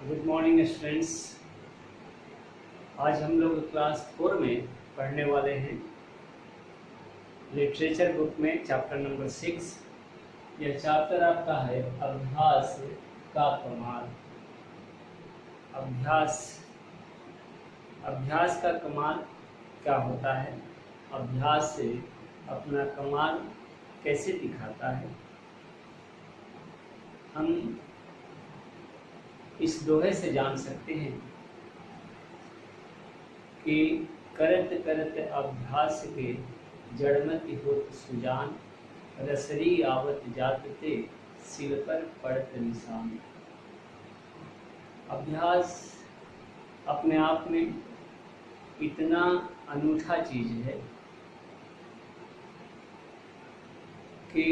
Good morning students. आज हम लोग क्लास 4 में पढ़ने वाले हैं लिटरेचर बुक में चैप्टर नंबर 6। यह चैप्टर आपका है अभ्यास का कमाल। अभ्यास अभ्यास का कमाल क्या होता है, अभ्यास से अपना कमाल कैसे दिखाता है। हम इस दोहे से जान सकते हैं कि करत करत अभ्यास के जड़मति होत सुजान, रसरी आवत जात ते सिर पर पड़त निशान। अभ्यास अपने आप में इतना अनूठा चीज है कि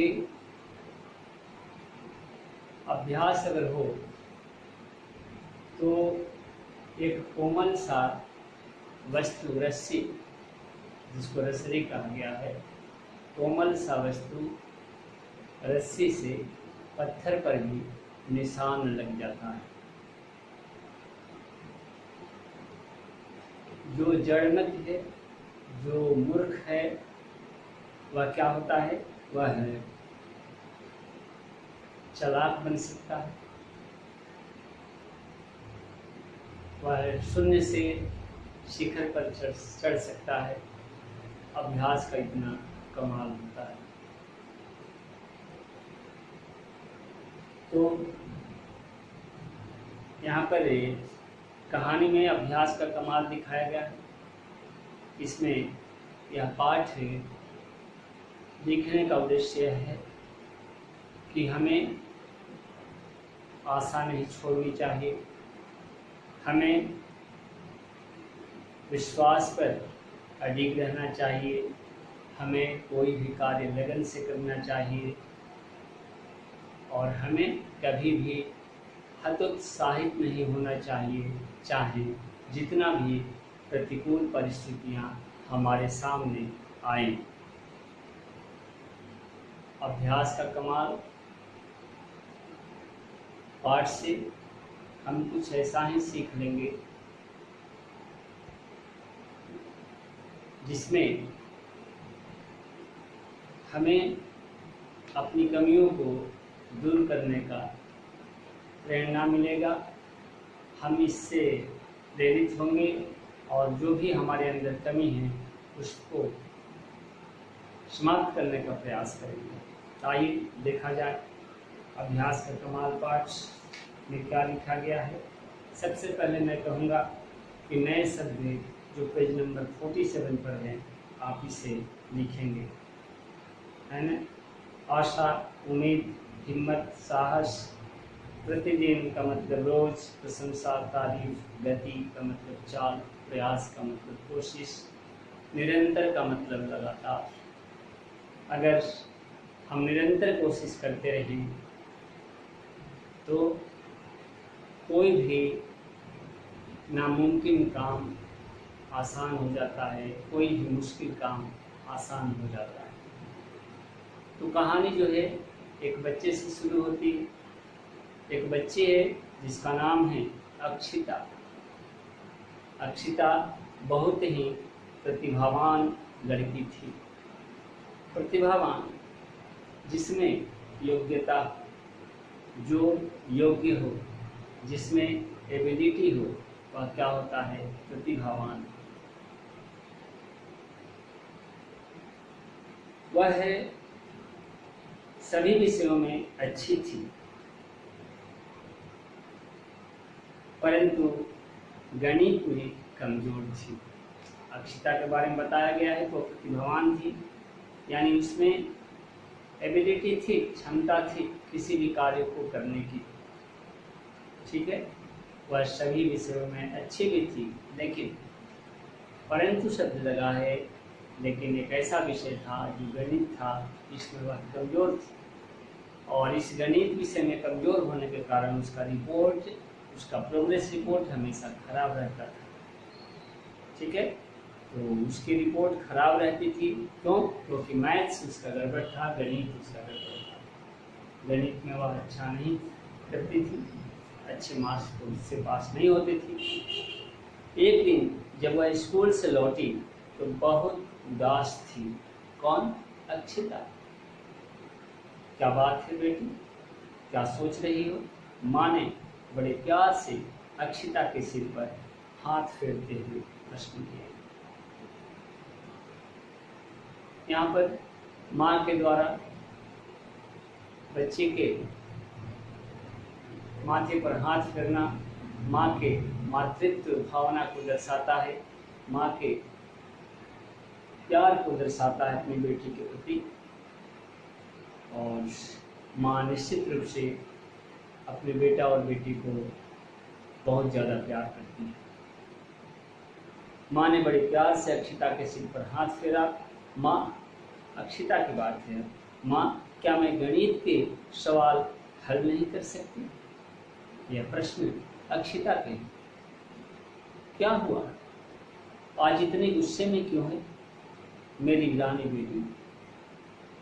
अभ्यास अगर हो तो एक कोमल सा वस्तु रस्सी, जिसको रसरी कहा गया है, कोमल सा वस्तु रस्सी से पत्थर पर भी निशान लग जाता है। जो जड़मत है, जो मूर्ख है, वह क्या होता है, वह चालाक बन सकता है, वह शून्य से शिखर पर चढ़ सकता है। अभ्यास का इतना कमाल होता है। तो यहाँ पर कहानी में अभ्यास का कमाल दिखाया गया है। इसमें यह पाठ लिखने का उद्देश्य है कि हमें आशा नहीं छोड़नी चाहिए, हमें विश्वास पर अडिग रहना चाहिए, हमें कोई भी कार्य लगन से करना चाहिए और हमें कभी भी हतोत्साहित नहीं होना चाहिए, चाहे जितना भी प्रतिकूल परिस्थितियां हमारे सामने आए। अभ्यास का कमाल पाठ से हम कुछ ऐसा ही सीख लेंगे जिसमें हमें अपनी कमियों को दूर करने का प्रेरणा मिलेगा। हम इससे प्रेरित होंगे और जो भी हमारे अंदर कमी है उसको समाप्त करने का प्रयास करेंगे। आइए देखा जाए अभ्यास का कमाल पाठ में क्या लिखा गया है। सबसे पहले मैं कहूँगा कि नए शब्द जो पेज नंबर 47 पर हैं आप इसे लिखेंगे, है ना। आशा, उम्मीद, हिम्मत, साहस, प्रतिदिन का मतलब रोज, प्रशंसा, तारीफ, गति का मतलब चाल, प्रयास का मतलब कोशिश, निरंतर का मतलब लगातार। अगर हम निरंतर कोशिश करते रहें तो कोई भी नामुमकिन काम आसान हो जाता है, कोई भी मुश्किल काम आसान हो जाता है। तो कहानी जो है एक बच्चे से शुरू होती है। एक बच्ची है जिसका नाम है अक्षिता। अक्षिता बहुत ही प्रतिभावान लड़की थी। प्रतिभावान जिसमें योग्यता, जो योग्य हो, जिसमें एबिलिटी हो, वह क्या होता है, प्रतिभावान। वह सभी विषयों में अच्छी थी, परंतु गणित में कमजोर थी। अक्षिता के बारे में बताया गया है, वो प्रतिभावान थी, यानी उसमें एबिलिटी थी, क्षमता थी किसी भी कार्य को करने की, ठीक है। वह सभी विषयों में अच्छी भी थी, लेकिन परंतु शब्द लगा है, लेकिन एक ऐसा विषय था जो गणित था, इसमें वह कमजोर थी। और इस गणित विषय में कमजोर होने के कारण उसका रिपोर्ट, उसका प्रोग्रेस रिपोर्ट हमेशा खराब रहता था, ठीक है। तो उसकी रिपोर्ट खराब रहती थी, क्यों? क्योंकि मैथ्स उसका गड़बड़ था, गणित उसका गड़बड़ था। गणित में वह अच्छा नहीं करती थी, अच्छे मार्क्स तो उससे पास नहीं होती थी। एक दिन जब वह स्कूल से लौटी तो बहुत उदास थी। कौन? अक्षिता। क्या बात है बेटी, क्या सोच रही हो? माँ ने बड़े प्यार से अक्षिता के सिर पर हाथ फेरते हुए प्रश्न किया। यहाँ पर माँ के द्वारा बच्चे के माथे पर हाथ फेरना माँ के मातृत्व भावना को दर्शाता है, माँ के प्यार को दर्शाता है अपनी बेटी के प्रति। और माँ निश्चित रूप से अपने बेटा और बेटी को बहुत ज़्यादा प्यार करती है। माँ ने बड़े प्यार से अक्षिता के सिर पर हाथ फेरा। माँ, अक्षिता की बात है, माँ क्या मैं गणित के सवाल हल नहीं कर सकती? यह प्रश्न अक्षिता के। क्या हुआ, आज इतने गुस्से में क्यों है मेरी रानी बेटी?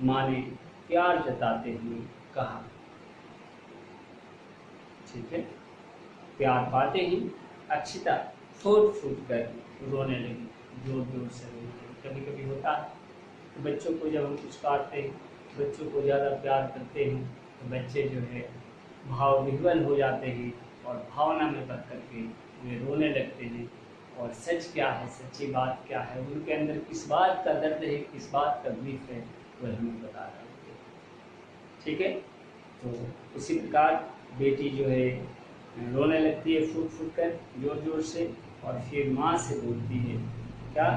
माँ ने प्यार जताते हुए कहा। ठीक है, प्यार पाते ही अक्षिता फूट फूट कर रोने लगी, जोर जोर से रोने लगी। कभी कभी होता है तो बच्चों को जब हम कुछ काटते हैं, बच्चों को ज़्यादा प्यार करते हैं तो बच्चे जो है भाव विह्वल हो जाते हैं और भावना में बह करके वे रोने लगते हैं। और सच क्या है, सच्ची बात क्या है, उनके अंदर किस बात का दर्द है, किस बात का तकलीफ है, वह हमें बता रहे होते हैं। ठीक है, तो उसी प्रकार बेटी जो है रोने लगती है फूट फूट कर जोर जोर से, और फिर माँ से बोलती है। क्या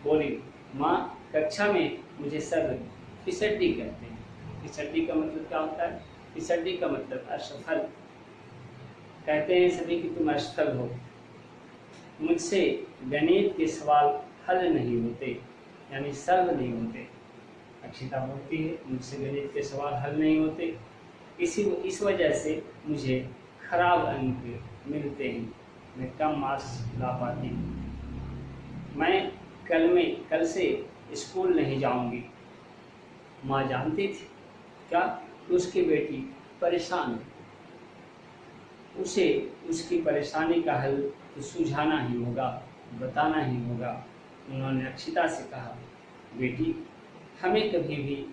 बोली? माँ, कक्षा में मुझे सब फिसड्डी कहते हैं। फिसड्डी का मतलब क्या होता है? फिसड्डी का मतलब असफल। कहते हैं सभी कि तुम असफल हो, मुझसे गणित के सवाल हल नहीं होते, यानी सॉल्व नहीं होते। अक्षिता बोलती है मुझसे गणित के सवाल हल नहीं होते, इस वजह से मुझे खराब अंक मिलते हैं, मैं कम मार्क्स ला पाती हूँ। मैं कल से स्कूल नहीं जाऊंगी। माँ जानती थी क्या उसकी बेटी परेशान है, उसे उसकी परेशानी का हल तो सुझाना ही होगा, बताना ही होगा। उन्होंने अक्षिता से कहा, बेटी हमें कभी भी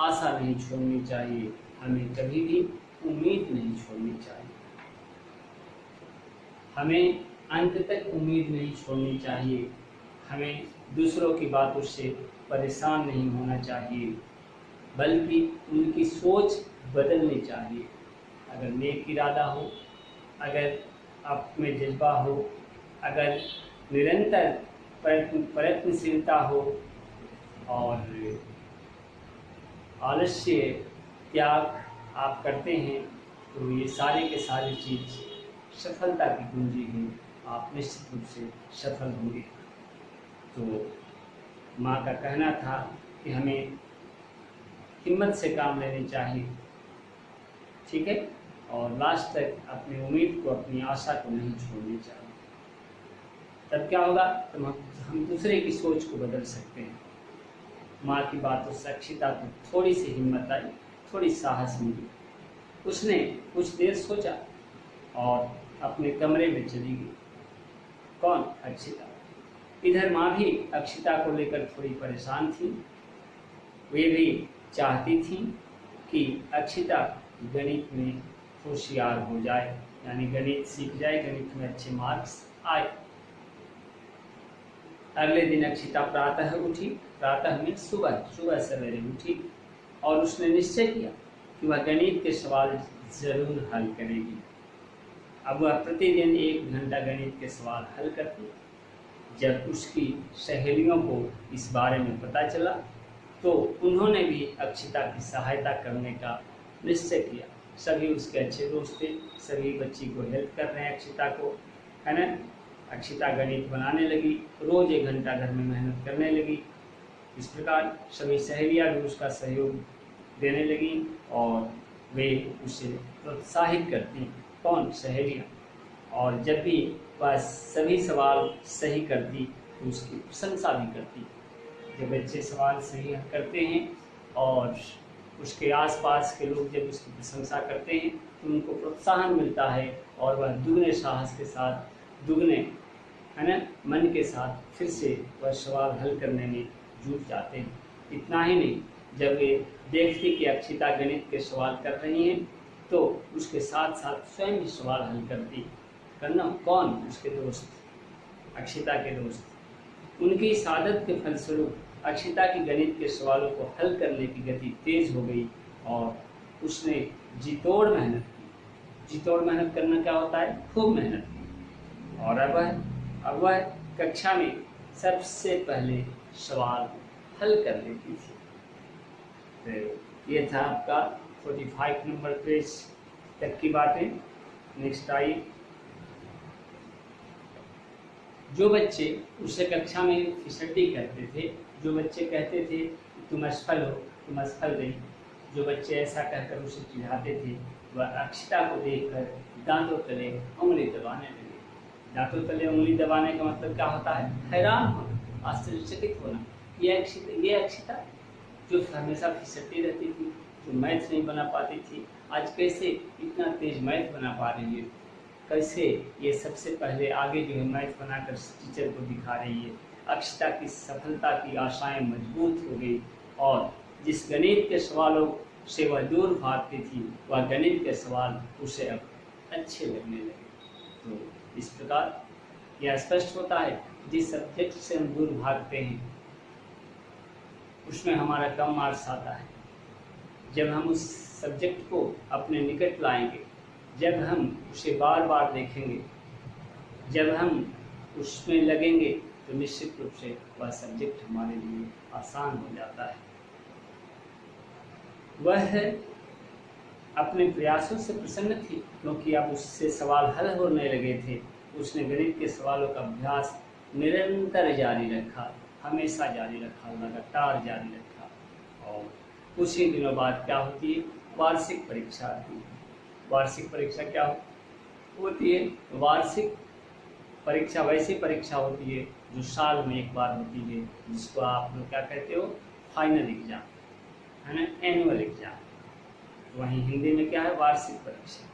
आशा नहीं छोड़नी चाहिए, हमें कभी भी उम्मीद नहीं छोड़नी चाहिए, हमें अंत तक उम्मीद नहीं छोड़नी चाहिए, हमें दूसरों की बातों से परेशान नहीं होना चाहिए, बल्कि उनकी सोच बदलनी चाहिए। अगर नेक इरादा हो, अगर आप में जज्बा हो, अगर निरंतर प्रयत्नशीलता हो और आलस्य त्याग आप करते हैं, तो ये सारे के सारी चीज़ सफलता की कुंजी है, आप निश्चित रूप से सफल होंगे। तो माँ का कहना था कि हमें हिम्मत से काम लेनी चाहिए, ठीक है, और लास्ट तक अपनी उम्मीद को, अपनी आशा को नहीं छोड़नी चाहिए। तब क्या होगा, तो हम दूसरे की सोच को बदल सकते हैं। माँ की बातों से अक्षिता को थोड़ी सी हिम्मत आई, थोड़ी साहस मिली। उसने कुछ देर सोचा और अपने कमरे में चली गई। कौन? अक्षिता। इधर माँ भी अक्षिता को लेकर थोड़ी परेशान थी। वे भी चाहती थी कि अक्षिता गणित में होशियार हो जाए, यानी गणित सीख जाए, गणित में अच्छे मार्क्स आए। अगले दिन अक्षिता प्रातः उठी, प्रातः में सुबह सवेरे उठी और उसने निश्चय किया कि वह गणित के सवाल जरूर हल करेगी। अब वह प्रतिदिन 1 घंटा गणित के सवाल हल करती। जब उसकी सहेलियों को इस बारे में पता चला तो उन्होंने भी अक्षिता की सहायता करने का निश्चय किया। सभी उसके अच्छे दोस्त थे, सभी बच्ची को हेल्प कर रहे हैं अक्षिता को, है ना। अक्षिता गणित बनाने लगी, रोज़ 1 घंटा घर में मेहनत करने लगी। इस प्रकार सभी सहेलियाँ भी उसका सहयोग देने लगी और वे उसे प्रोत्साहित करती। कौन? सहेलियाँ। और जब भी वह सभी सवाल सही करती तो उसकी प्रशंसा भी करती। जब बच्चे सवाल सही करते हैं और उसके आसपास के लोग जब उसकी प्रशंसा करते हैं तो उनको प्रोत्साहन मिलता है और वह दुगने साहस के साथ, दुगने है ना मन के साथ फिर से वह सवाल हल करने में जुट जाते हैं। इतना ही नहीं, जब वे देखती कि अक्षिता गणित के सवाल कर रही हैं तो उसके साथ साथ स्वयं भी सवाल हल करती। करना कौन? उसके दोस्त, अक्षिता के दोस्त। उनकी इस आदत के फलस्वरूप अक्षिता की गणित के सवालों को हल करने की गति तेज हो गई और उसने जी-तोड़ मेहनत की। जी-तोड़ मेहनत करना क्या होता है? खूब मेहनत की। और अब वह कक्षा में सबसे पहले सवाल हल कर लेती थी। तो ये था आपका 45 नंबर पेज तक की बातें। नेक्स्ट आई, जो बच्चे उसे कक्षा में फिसड्डी करते थे, जो बच्चे कहते थे तुम असफल हो, तुम असफल गई, जो बच्चे ऐसा कहकर उसे चिढ़ाते थे, वह अक्षिता को देखकर दांतों तले उंगली दबाने लगे। दांतों तले उंगली दबाने का मतलब क्या होता है? हैरान होना, आश्चर्यचकित होना। ये अक्षिता जो हमेशा फिसलती रहती थी, जो मैथ नहीं बना पाती थी, आज कैसे इतना तेज मैथ बना पा रही है? कैसे ये सबसे पहले आगे जो है मैथ बनाकर टीचर को दिखा रही है? अक्षिता की सफलता की आशाएं मजबूत हो गई और जिस गणित के सवालों से वह दूर भागती थी, वह गणित के सवाल उसे अब अच्छे लगने लगे। तो इस प्रकार यह स्पष्ट होता है, जिस सब्जेक्ट से हम दूर भागते हैं उसमें हमारा कम मार्क्स आता है। जब हम उस सब्जेक्ट को अपने निकट लाएंगे, जब हम उसे बार बार देखेंगे, जब हम उसमें लगेंगे, तो निश्चित रूप से वह सब्जेक्ट हमारे लिए आसान हो जाता है। वह अपने प्रयासों से प्रसन्न थी क्योंकि अब उससे सवाल हल होने लगे थे। उसने गणित के सवालों का अभ्यास निरंतर जारी रखा, हमेशा जारी रखा, लगातार जारी रखा। और कुछ ही दिनों बाद क्या होती है? वार्षिक परीक्षा आती है। वार्षिक परीक्षा क्या होती है? वार्षिक परीक्षा वैसी परीक्षा होती है जो साल में एक बार होती है, जिसको आप लोग क्या कहते हो? फाइनल एग्जाम, है ना, एनुअल एग्जाम। वहीं हिंदी में क्या है? वार्षिक परीक्षा।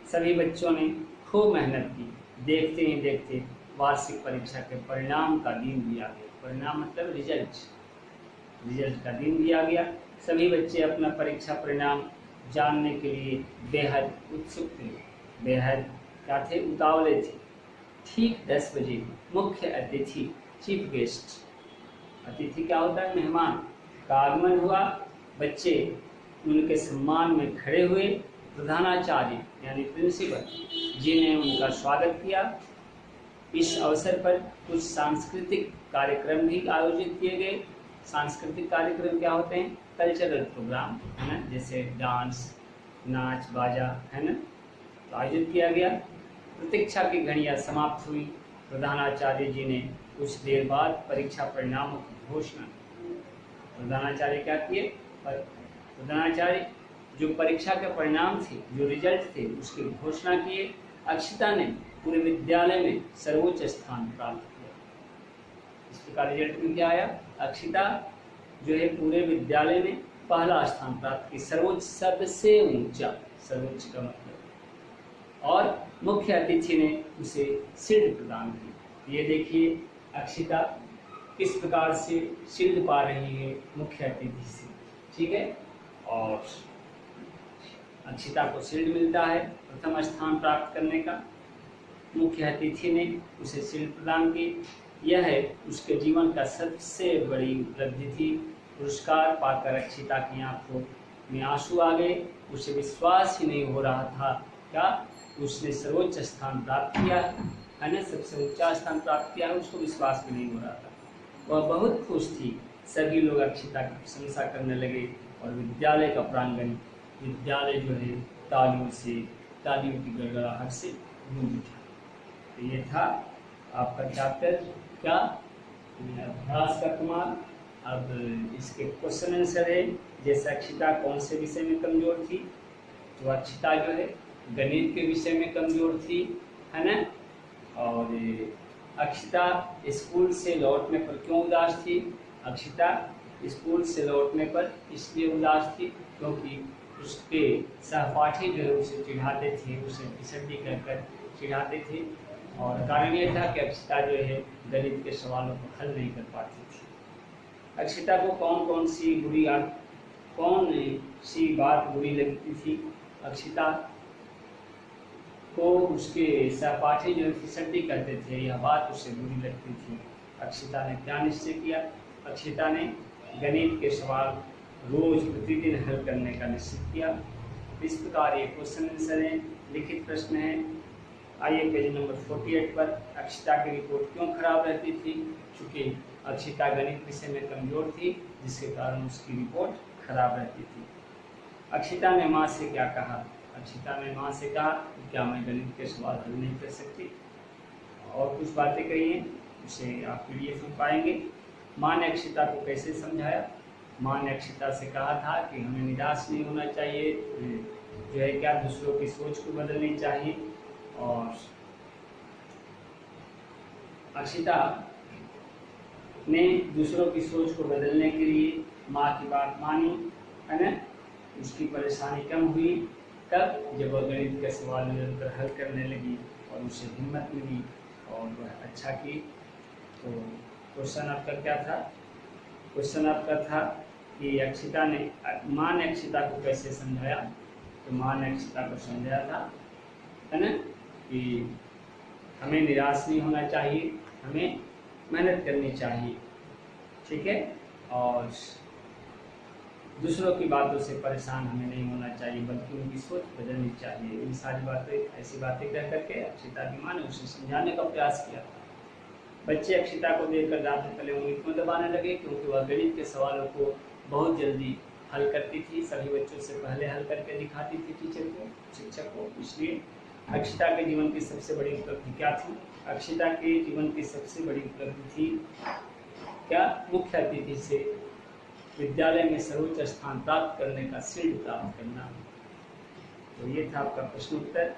सभी बच्चों ने खूब मेहनत की। देखते ही देखते वार्षिक परीक्षा के परिणाम का दिन भी आ गया। परिणाम मतलब रिजल्ट का दिन भी आ गया। सभी बच्चे अपना परीक्षा परिणाम जानने के लिए बेहद उत्सुक थे, बेहद क्या थे? उतावले थे। ठीक 10 बजे मुख्य अतिथि, चीफ गेस्ट, अतिथि क्या होता है? मेहमान का आगमन हुआ। बच्चे उनके सम्मान में खड़े हुए। प्रधानाचार्य यानी प्रिंसिपल जी ने उनका स्वागत किया। इस अवसर पर कुछ सांस्कृतिक कार्यक्रम भी आयोजित किए गए। सांस्कृतिक कार्यक्रम क्या होते हैं? कल्चरल प्रोग्राम, है ना, जैसे डांस, नाच, बाजा, है ना, तो आयोजित किया गया। प्रतीक्षा की घड़ियां समाप्त हुई। प्रधानाचार्य जी ने कुछ देर बाद परीक्षा परिणामों की घोषणा की। प्रधानाचार्य क्या किए? प्रधानाचार्य जो परीक्षा के परिणाम थे, जो रिजल्ट थे, उसकी घोषणा किए। अक्षिता ने पूरे विद्यालय में सर्वोच्च स्थान प्राप्त किया। इस प्रकार रिजल्ट में क्या आया? अक्षिता जो है पूरे विद्यालय में पहला स्थान प्राप्त की, सर्वोच्च, सबसे ऊंचा, सर्वोच्च का मतलब। और मुख्य अतिथि ने उसे शील्ड प्रदान की। ये देखिए अक्षिता किस प्रकार से शील्ड पा रही है मुख्य अतिथि से, ठीक है। और अक्षिता को शील्ड मिलता है प्रथम स्थान प्राप्त करने का। मुख्य अतिथि ने उसे शील्ड प्रदान की। यह है उसके जीवन का सबसे बड़ी उपलब्धि थी। पुरस्कार पाकर अक्षिता की आंखों में आंसू आ गए। उसे विश्वास ही नहीं हो रहा था क्या उसने सर्वोच्च स्थान प्राप्त किया है ना, सबसे ऊंचा स्थान प्राप्त किया है। उसको विश्वास भी नहीं हो रहा था। वह बहुत खुश थी। सभी लोग अक्षिता की प्रशंसा करने लगे और विद्यालय का प्रांगण, विद्यालय जो है तालियों की गड़गड़ाहट से गूंज उठा। तो ये था आपका चैप्टर क्या? अभ्यास का कमाल। अब इसके क्वेश्चन आंसर है। जैसे अक्षिता कौन से विषय में कमजोर थी? तो अक्षिता जो है गणित के विषय में कमजोर थी, है ना। और अक्षिता स्कूल से लौटने पर क्यों उदास थी? अक्षिता स्कूल से लौटने पर इसलिए उदास थी क्योंकि उसके सहपाठी जो है उसे चिढ़ाते थे, उसे फिसड्डी कहकर चिढ़ाते थे। और कारण यह था कि अक्षिता जो है गणित के सवालों को हल नहीं कर पाती थी। अक्षिता को कौन सी बात बुरी लगती थी? अक्षिता को उसके सहपाठी जो फिसड्डी करते थे, यह बात उसे बुरी लगती थी। अक्षिता ने क्या निश्चय किया? अक्षिता ने गणित के सवाल रोज प्रतिदिन हल करने का निश्चय किया। इस प्रकार ये क्वेश्चन आंसर है, लिखित प्रश्न है। आइए पेज नंबर 48 पर। अक्षिता की रिपोर्ट क्यों खराब रहती थी? चूँकि अक्षिता गणित विषय में कमजोर थी, जिसके कारण उसकी रिपोर्ट खराब रहती थी। अक्षिता ने माँ से क्या कहा? अक्षिता ने माँ से कहा कि क्या मैं गणित के सवाल हल नहीं कर सकती? और कुछ बातें कही हैं, उसे आप PDF में पाएंगे। माँ ने अक्षिता को कैसे समझाया? माँ ने अक्षिता से कहा था कि हमें निराश नहीं होना चाहिए, जो है क्या दूसरों की सोच को बदलनी चाहिए। और अक्षिता ने दूसरों की सोच को बदलने के लिए माँ की बात मानी, है ना। उसकी परेशानी कम हुई तब जब वह गणित के सवाल निरंतर हल करने लगी और उसे हिम्मत मिली और वह अच्छा की। तो क्वेश्चन आपका क्या था? क्वेश्चन आपका था कि माँ ने अक्षिता को कैसे समझाया? तो माँ ने अक्षिता को समझाया था, है ना, कि हमें निराश नहीं होना चाहिए, हमें मेहनत करनी चाहिए, ठीक है। और दूसरों की बातों से परेशान हमें नहीं होना चाहिए, बल्कि उनकी सोच बदलनी चाहिए। इन सारी बातें, ऐसी बातें कह करके अक्षिता की माँ ने उसे समझाने का प्रयास किया था। बच्चे अक्षिता को देखकर रात पहले उंगली क्यों दबाने लगे? क्योंकि वह गणित के सवालों को बहुत जल्दी हल करती थी, सभी बच्चों से पहले हल करके दिखाती थी टीचर को, शिक्षक को। इसलिए अक्षिता के जीवन की सबसे बड़ी उपलब्धि क्या थी? अक्षिता के जीवन की सबसे बड़ी उपलब्धि थी क्या? मुख्य अतिथि से विद्यालय में सर्वोच्च स्थान प्राप्त करने का शील्ड प्राप्त करना। तो ये था आपका प्रश्न उत्तर,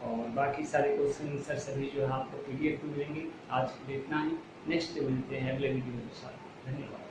और बाकी सारे क्वेश्चन आंसर सभी जो है आपको PDF में मिलेंगे। आज के लिए इतना ही, नेक्स्ट मिलते हैं अगले वीडियो के साथ। धन्यवाद।